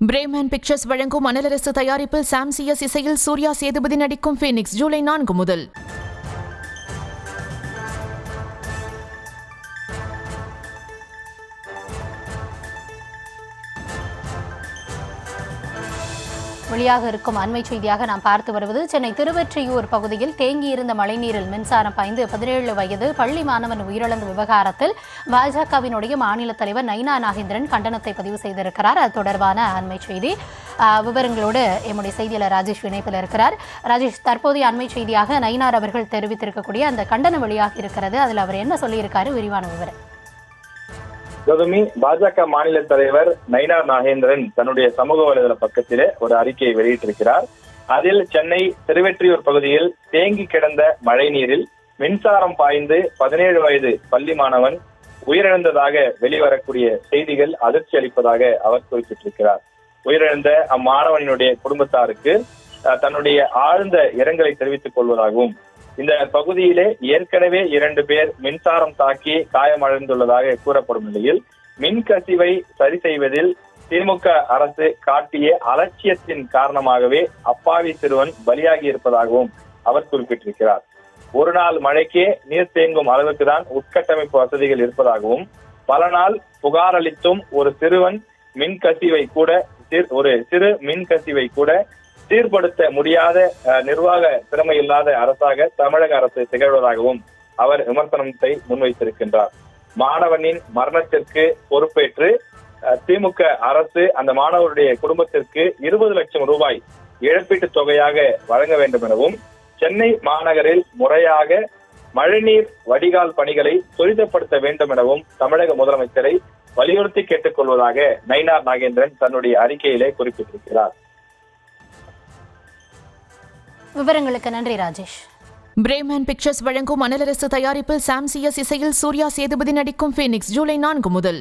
Bremen pictures வழங்கும் அனலரசு தயாரிப்பில் சாம் CS இசையில் சூர்யா சேதுபதி நடிக்கும் ஃபீனிக்ஸ் ஜூலை 4 முதல். வெளியாக இருக்கும் அண்மை செய்தியாக நாம் பார்த்து வருவது சென்னை திருவொற்றியூர் பகுதியில் தேங்கியிருந்த மழைநீரில் மின்சாரம் பாய்ந்து 17 வயது பள்ளி மாணவன் உயிரிழந்த விவகாரத்தில் பாஜகவினுடைய மாநில தலைவர் நயினா நாகேந்திரன் கண்டனத்தை பதிவு செய்திருக்கிறார். அது தொடர்பான அண்மை செய்தி விவரங்களோடு எம்முடைய செய்தியாளர் ராஜேஷ் இணைப்பில் இருக்கிறார். ராஜேஷ், தற்போதைய அண்மை செய்தியாக நயினார் அவர்கள் தெரிவித்திருக்கக்கூடிய அந்த கண்டனம் வெளியாக இருக்கிறது, அதில் அவர் என்ன சொல்லியிருக்காரு, விரிவான விவரம். கௌதமி, பாஜக மாநில தலைவர் நயினா நாகேந்திரன் தன்னுடைய சமூக வலைதள பக்கத்திலே ஒரு அறிக்கையை வெளியிட்டிருக்கிறார். அதில் சென்னை திருவொற்றியூர் பகுதியில் தேங்கி கிடந்த மழை நீரில் மின்சாரம் பாய்ந்து 17 வயது பள்ளி மாணவன் உயிரிழந்ததாக வெளிவரக்கூடிய செய்திகள் அதிர்ச்சி அளிப்பதாக அவர் குறிப்பிட்டிருக்கிறார். உயிரிழந்த அம்மாணவனினுடைய குடும்பத்தாருக்கு தன்னுடைய ஆழ்ந்த இரங்கலை தெரிவித்துக் கொள்வதாகவும், இந்த பகுதியிலே ஏற்கனவே 2 பேர் மின்சாரம் தாக்கி காயமடைந்துள்ளதாக கூறப்படும் நிலையில் மின்கசிவை சரி செய்வதில் திமுக அரசு காட்டிய அலட்சியத்தின் காரணமாகவே அப்பாவி சிறுவன் பலியாகி இருப்பதாகவும் அவர் குறிப்பிட்டிருக்கிறார். ஒரு நாள் மழைக்கே நீர் தேங்கும் அளவுக்கு தான் உட்கட்டமைப்பு வசதிகள் இருப்பதாகவும், பல நாள் புகார் அளித்தும் ஒரு சிறு மின்கசிவை கூட சீர்படுத்த முடியாத நிர்வாக திறமை இல்லாத அரசாக தமிழக அரசு திகழ்வதாகவும் அவர் விமர்சனத்தை முன்வைத்திருக்கின்றார். மாணவனின் மரணத்திற்கு பொறுப்பேற்று திமுக அரசு அந்த மாணவருடைய குடும்பத்திற்கு 20 லட்சம் ரூபாய் இழப்பீட்டுத் தொகையாக வழங்க வேண்டும் எனவும், சென்னை மாநகரில் முறையாக மழைநீர் வடிகால் பணிகளை துரிதப்படுத்த வேண்டும் எனவும் தமிழக முதலமைச்சரை வலியுறுத்தி கேட்டுக் கொள்வதாக நயினா நாகேந்திரன் தன்னுடைய அறிக்கையிலே குறிப்பிட்டிருக்கிறார். விவரங்களுக்கு நன்றி ராஜேஷ். பிரேமன் பிக்சர்ஸ் வழங்கும் அனலரசு தயாரிப்பில் சாம் சிஎஸ் இசையில் சூர்யா சேதுபதி நடிக்கும் ஃபீனிக்ஸ் ஜூலை 4 முதல்.